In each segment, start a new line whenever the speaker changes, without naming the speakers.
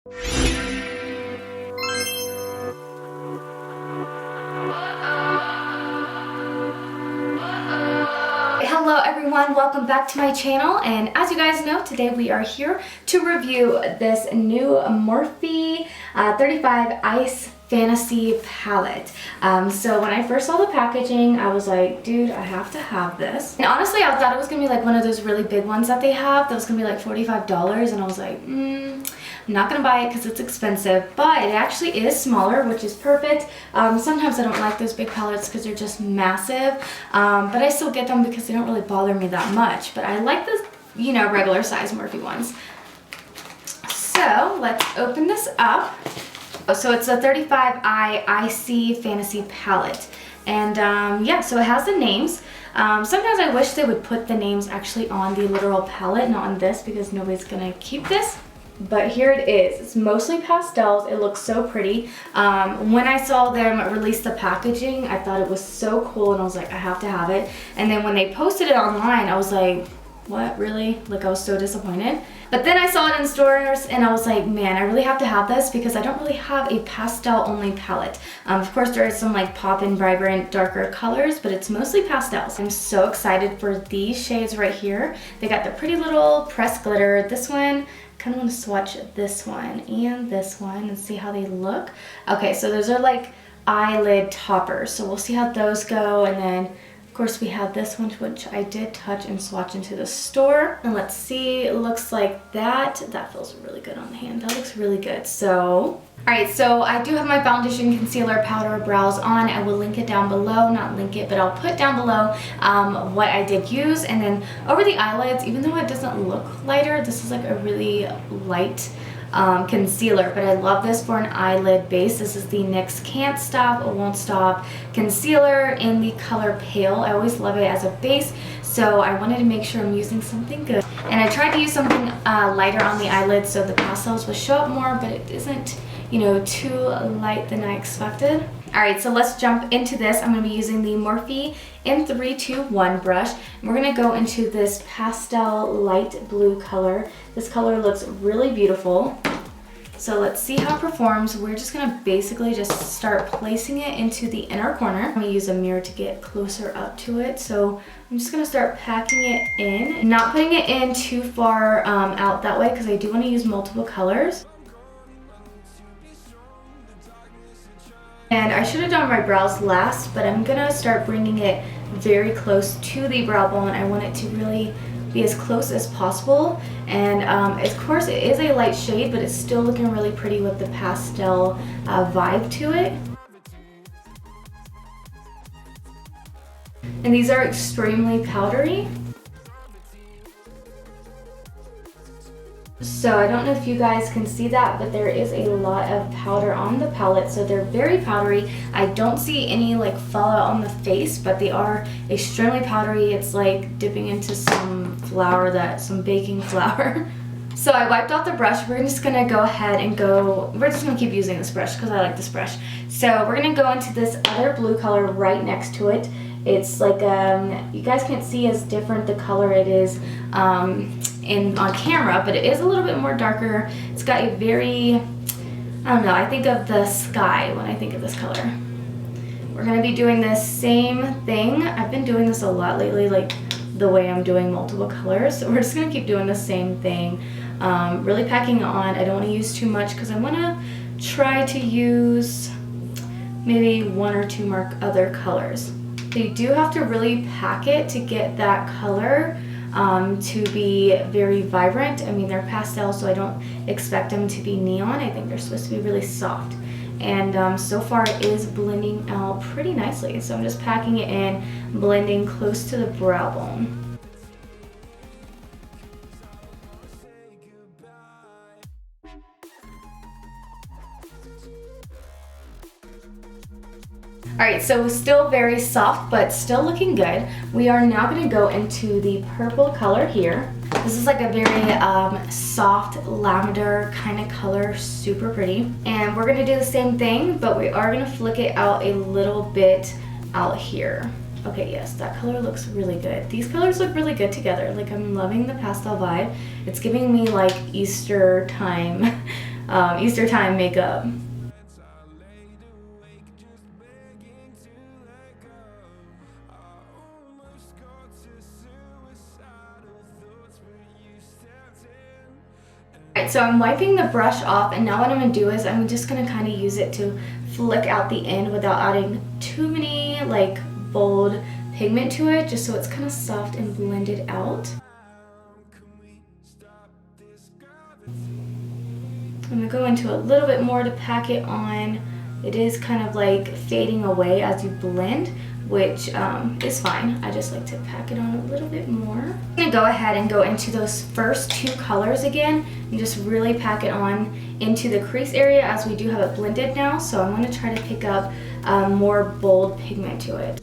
Hello everyone, welcome back to my channel, and as you guys know, today we are here to review this new Morphe 35 Ice Fantasy palette. So when I first saw the packaging, I was like, dude, I have to have this. And honestly, I thought it was gonna be like one of those really big ones that they have that was gonna be like $45, and I was like, I'm not gonna buy it because it's expensive, but it actually is smaller, which is perfect. Sometimes I don't like those big palettes because they're just massive, but I still get them because they don't really bother me that much. But I like the, you know, regular size Morphe ones. So let's open this up. So it's a 35i IC Fantasy palette, and yeah, so it has the names. Sometimes I wish they would put the names actually on the literal palette, not on this, because nobody's gonna keep this. But here it is. It's mostly pastels. It looks so pretty. When I saw them release the packaging, I thought it was so cool, and I was like, I have to have it. And then when they posted it online, I was like, what, really? Like, I was so disappointed. But then I saw it in stores, and I was like, man, I really have to have this because I don't really have a pastel only palette. Of course, there is some like pop and vibrant darker colors, but it's mostly pastels. I'm so excited for these shades right here. They got the pretty little pressed glitter. This one, kind of want to swatch this one and see how they look. Okay, so those are like eyelid toppers, so we'll see how those go. And then of course we have this one, which I did touch and swatch into the store, and let's see, it looks like that feels really good on the hand. That looks really good. So alright, so I do have my foundation, concealer, powder, brows on. I will link it down below, not link it, but I'll put down below what I did use. And then over the eyelids, even though it doesn't look lighter, this is like a really light concealer, but I love this for an eyelid base. This is the NYX Can't Stop, Won't Stop concealer in the color Pale. I always love it as a base, so I wanted to make sure I'm using something good. And I tried to use something lighter on the eyelids so the pastels would show up more, but it isn't, you know, too light than I expected. Alright, so let's jump into this. I'm going to be using the Morphe M321 brush. And we're going to go into this pastel light blue color. This color looks really beautiful. So let's see how it performs. We're just going to basically just start placing it into the inner corner. I'm going to use a mirror to get closer up to it. So I'm just going to start packing it in. Not putting it in too far out that way because I do want to use multiple colors. And I should have done my brows last, but I'm gonna start bringing it very close to the brow bone. I want it to really be as close as possible. And of course it is a light shade, but it's still looking really pretty with the pastel vibe to it. And these are extremely powdery. So I don't know if you guys can see that, but there is a lot of powder on the palette, so they're very powdery. I don't see any like fallout on the face, but they are extremely powdery. It's like dipping into some flour, some baking flour. So I wiped off the brush. We're just gonna go ahead and we're just gonna keep using this brush because I like this brush. So we're gonna go into this other blue color right next to it. It's like, you guys can't see as different the color it is on camera, but it is a little bit more darker. It's got a very, I don't know, I think of the sky when I think of this color. We're gonna be doing this same thing. I've been doing this a lot lately, like the way I'm doing multiple colors. So we're just gonna keep doing the same thing. Really packing on. I don't wanna use too much because I wanna try to use maybe one or two more other colors. So you do have to really pack it to get that color to be very vibrant. I mean, they're pastel, so I don't expect them to be neon. I think they're supposed to be really soft. And so far it is blending out pretty nicely. So I'm just packing it in, blending close to the brow bone. Alright, so still very soft, but still looking good. We are now going to go into the purple color here. This is like a very soft lavender kind of color, super pretty. And we're going to do the same thing, but we are going to flick it out a little bit out here. Okay, yes, that color looks really good. These colors look really good together. Like, I'm loving the pastel vibe. It's giving me like Easter time Easter time makeup. Alright, so I'm wiping the brush off, and now what I'm going to do is I'm just going to kind of use it to flick out the end without adding too many like bold pigment to it, just so it's kind of soft and blended out. I'm going to go into a little bit more to pack it on. It is kind of like fading away as you blend, which is fine. I just like to pack it on a little bit more. I'm going to go ahead and go into those first two colors again and just really pack it on into the crease area, as we do have it blended now. So I'm going to try to pick up more bold pigment to it.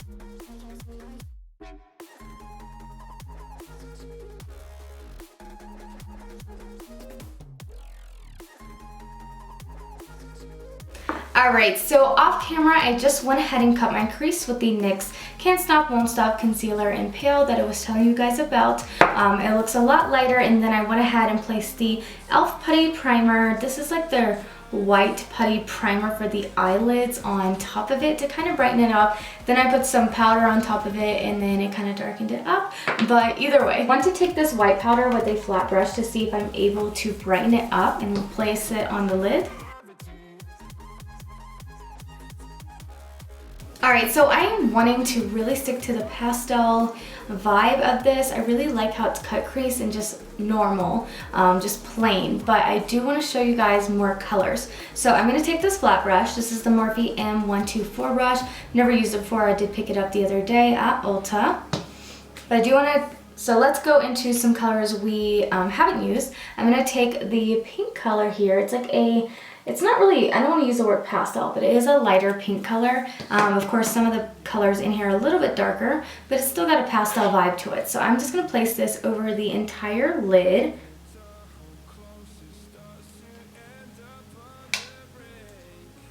Alright, so off camera I just went ahead and cut my crease with the NYX Can't Stop Won't Stop Concealer in Pale that I was telling you guys about. It looks a lot lighter, and then I went ahead and placed the e.l.f. Putty Primer. This is like their white putty primer for the eyelids on top of it to kind of brighten it up. Then I put some powder on top of it, and then it kind of darkened it up. But either way, I want to take this white powder with a flat brush to see if I'm able to brighten it up and place it on the lid. Alright, so I am wanting to really stick to the pastel vibe of this. I really like how it's cut crease and just normal, just plain, but I do want to show you guys more colors. So I'm going to take this flat brush. This is the Morphe M124 brush. Never used it before. I did pick it up the other day at Ulta. But I do want to, so let's go into some colors we haven't used. I'm going to take the pink color here. It's like a, it's not really, I don't want to use the word pastel, but it is a lighter pink color. Of course, some of the colors in here are a little bit darker, but it's still got a pastel vibe to it. So I'm just going to place this over the entire lid.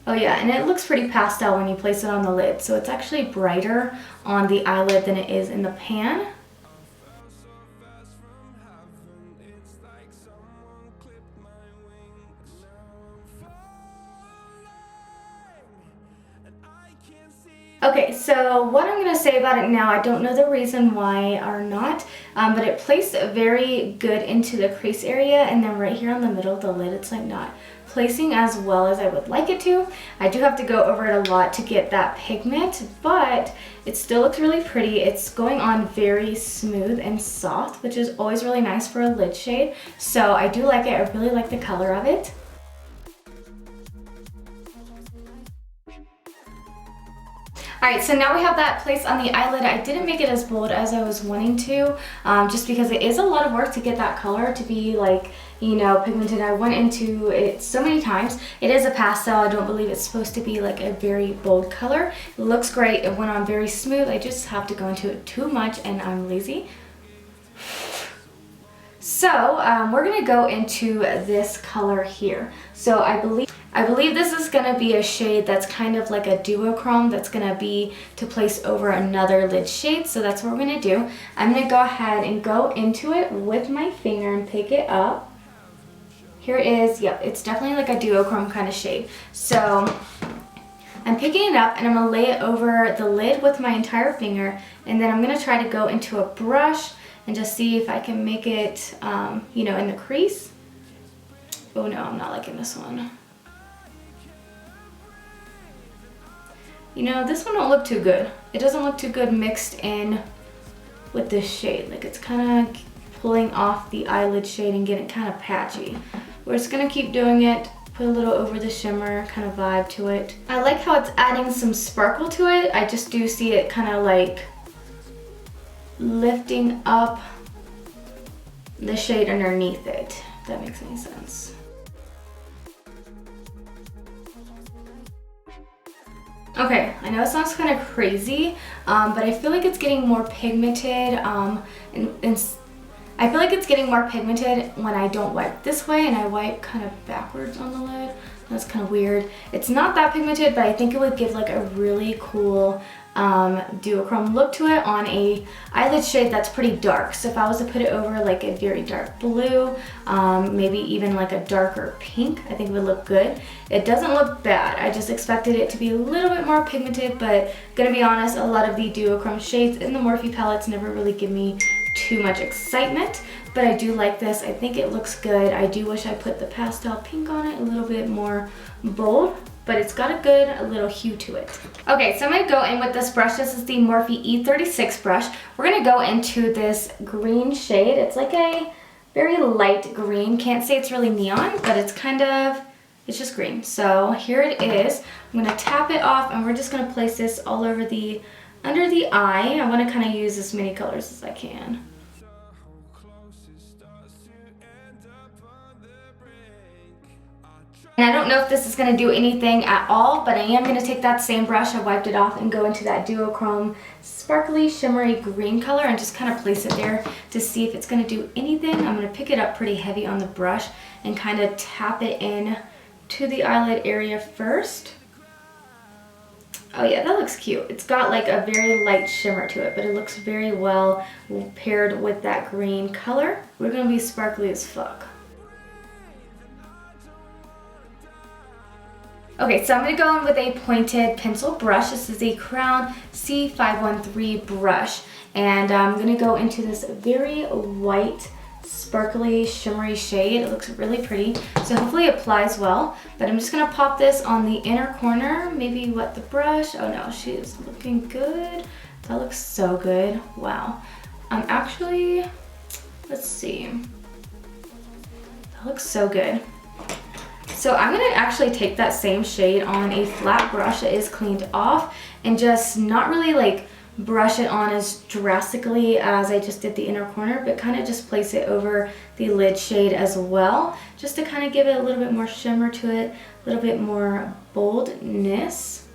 Oh yeah, and it looks pretty pastel when you place it on the lid. So it's actually brighter on the eyelid than it is in the pan. Okay, so what I'm going to say about it now, I don't know the reason why or not, but it placed very good into the crease area, and then right here on the middle of the lid, it's like not placing as well as I would like it to. I do have to go over it a lot to get that pigment, but it still looks really pretty. It's going on very smooth and soft, which is always really nice for a lid shade. So I do like it. I really like the color of it. Alright, so now we have that placed on the eyelid. I didn't make it as bold as I was wanting to, just because it is a lot of work to get that color to be like, you know, pigmented. I went into it so many times. It is a pastel. I don't believe it's supposed to be like a very bold color. It looks great. It went on very smooth. I just have to go into it too much, and I'm lazy. So we're going to go into this color here. So I believe this is going to be a shade that's kind of like a duochrome that's going to be to place over another lid shade. So that's what we're going to do. I'm going to go ahead and go into it with my finger and pick it up. Here it is. Yep, it's definitely like a duochrome kind of shade. So I'm picking it up, and I'm going to lay it over the lid with my entire finger, and then I'm going to try to go into a brush and just see if I can make it, you know, in the crease. Oh no, I'm not liking this one. You know, this one don't look too good. It doesn't look too good mixed in with this shade. Like, it's kind of pulling off the eyelid shade and getting kind of patchy. We're just gonna keep doing it, put a little over the shimmer kind of vibe to it. I like how it's adding some sparkle to it. I just do see it kind of like lifting up the shade underneath it, if that makes any sense. Okay, I know it sounds kind of crazy, but I feel like it's getting more pigmented, and I feel like it's getting more pigmented when I don't wipe this way and I wipe kind of backwards on the lid. That's kind of weird. It's not that pigmented, but I think it would give like a really cool duochrome look to it on a eyelid shade that's pretty dark. So if I was to put it over like a very dark blue, maybe even like a darker pink, I think it would look good. It doesn't look bad. I just expected it to be a little bit more pigmented, but gonna be honest, a lot of the duochrome shades in the Morphe palettes never really give me too much excitement, but I do like this. I think it looks good. I do wish I put the pastel pink on it, a little bit more bold, but it's got a good little hue to it. Okay, so I'm gonna go in with this brush. This is the Morphe E36 brush. We're gonna go into this green shade. It's like a very light green. Can't say it's really neon, but it's kind of, it's just green. So here it is. I'm gonna tap it off and we're just gonna place this all over the, under the eye. I wanna kind of use as many colors as I can. And I don't know if this is going to do anything at all, but I am going to take that same brush, I wiped it off, and go into that duochrome sparkly shimmery green color and just kind of place it there to see if it's going to do anything. I'm going to pick it up pretty heavy on the brush and kind of tap it in to the eyelid area first. Oh yeah, that looks cute. It's got like a very light shimmer to it, but it looks very well paired with that green color. We're going to be sparkly as fuck. Okay, so I'm going to go in with a pointed pencil brush. This is a Crown C513 brush. And I'm going to go into this very white, sparkly, shimmery shade. It looks really pretty. So hopefully it applies well. But I'm just going to pop this on the inner corner. Maybe wet the brush. Oh no, she is looking good. That looks so good. Wow. Actually, let's see. That looks so good. So I'm going to actually take that same shade on a flat brush that is cleaned off and just not really like brush it on as drastically as I just did the inner corner, but kind of just place it over the lid shade as well, just to kind of give it a little bit more shimmer to it, a little bit more boldness.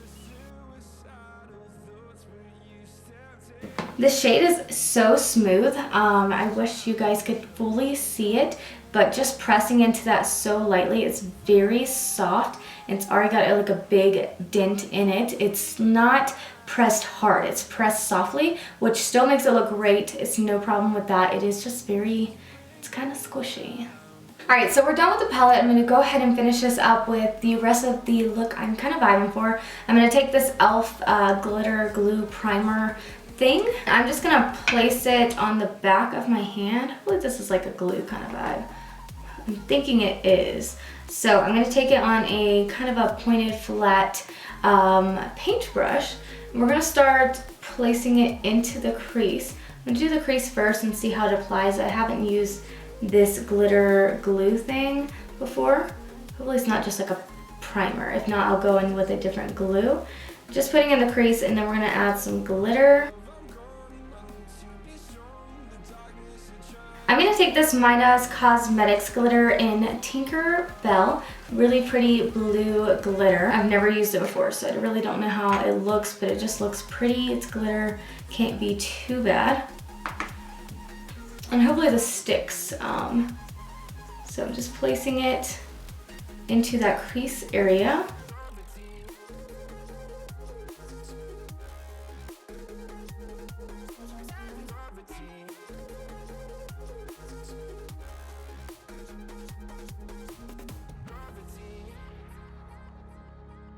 This shade is so smooth. I wish you guys could fully see it, but just pressing into that so lightly, it's very soft. It's already got like a big dent in it. It's not pressed hard, it's pressed softly, which still makes it look great. It's no problem with that. It is just very, it's kind of squishy. Alright, so we're done with the palette. I'm going to go ahead and finish this up with the rest of the look I'm kind of vibing for. I'm going to take this e.l.f. Glitter Glue Primer thing. I'm just going to place it on the back of my hand. Hopefully this is like a glue kind of vibe. I'm thinking it is. So I'm going to take it on a kind of a pointed flat paintbrush. We're going to start placing it into the crease. I'm going to do the crease first and see how it applies. I haven't used this glitter glue thing before. Hopefully it's not just like a primer. If not, I'll go in with a different glue. Just putting in the crease, and then we're going to add some glitter. I'm going to take this Midas Cosmetics glitter in Tinker Bell. Really pretty blue glitter. I've never used it before, so I really don't know how it looks, but it just looks pretty. It's glitter, can't be too bad. And hopefully this sticks. So I'm just placing it into that crease area.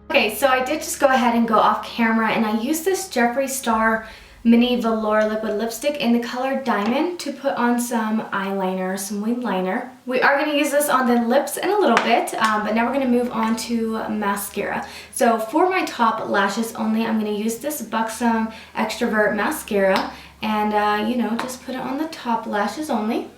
Okay, so I did just go ahead and go off camera, and I used this Jeffree Star Mini Velour Liquid Lipstick in the color Diamond to put on some eyeliner, some wing liner. We are going to use this on the lips in a little bit, but now we're going to move on to mascara. So for my top lashes only, I'm going to use this Buxom Extrovert mascara, and you know, just put it on the top lashes only.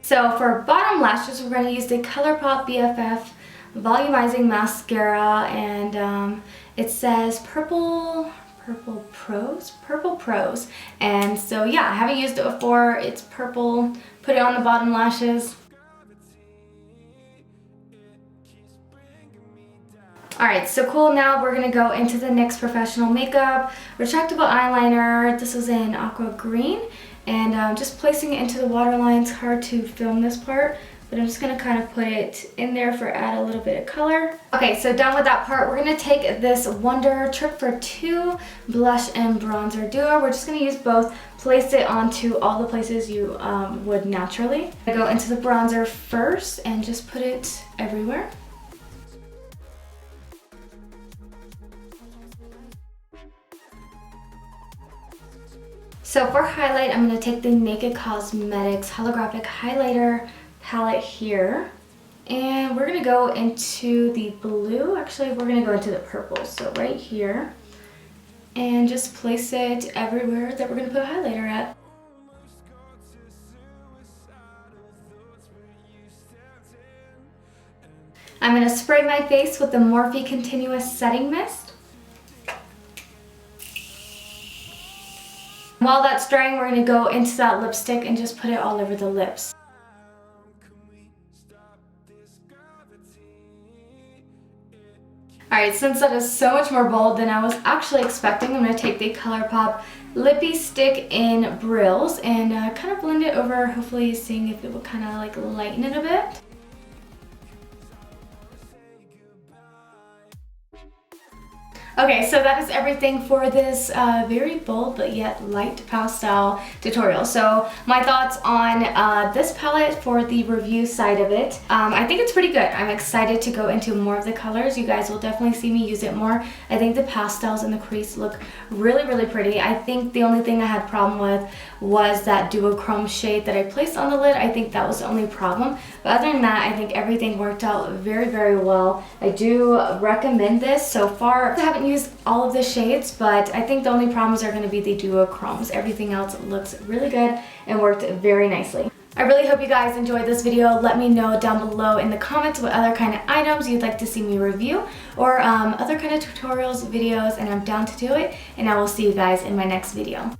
So for bottom lashes, we're going to use the Colourpop BFF Volumizing Mascara, and it says Purple Prose. And so yeah, I haven't used it before. It's purple. Put it on the bottom lashes. Alright, so cool. Now we're going to go into the NYX Professional Makeup Retractable Eyeliner. This is in Aqua Green. And just placing it into the waterline. It's hard to film this part, but I'm just going to kind of put it in there for add a little bit of color. Okay, so done with that part. We're going to take this Wonder Trip for 2 blush and bronzer duo. We're just going to use both. Place it onto all the places you would naturally. I go into the bronzer first and just put it everywhere. So for highlight, I'm going to take the Naked Cosmetics Holographic Highlighter palette here. And we're going to go into the blue. Actually, we're going to go into the purple. So right here. And just place it everywhere that we're going to put a highlighter at. I'm going to spray my face with the Morphe Continuous Setting Mist. While that's drying, we're going to go into that lipstick and just put it all over the lips. Alright, since that is so much more bold than I was actually expecting, I'm going to take the Colourpop Lippie stick in Brills and kind of blend it over, hopefully seeing if it will kind of like lighten it a bit. Okay, so that is everything for this very bold but yet light pastel tutorial. So my thoughts on this palette for the review side of it. I think it's pretty good. I'm excited to go into more of the colors. You guys will definitely see me use it more. I think the pastels and the crease look really, really pretty. I think the only thing I had a problem with was that duochrome shade that I placed on the lid. I think that was the only problem. But other than that, I think everything worked out very, very well. I do recommend this so far. I haven't used all of the shades, but I think the only problems are going to be the duochromes. Everything else looks really good and worked very nicely. I really hope you guys enjoyed this video. Let me know down below in the comments what other kind of items you'd like to see me review or other kind of tutorials, videos, and I'm down to do it. And I will see you guys in my next video.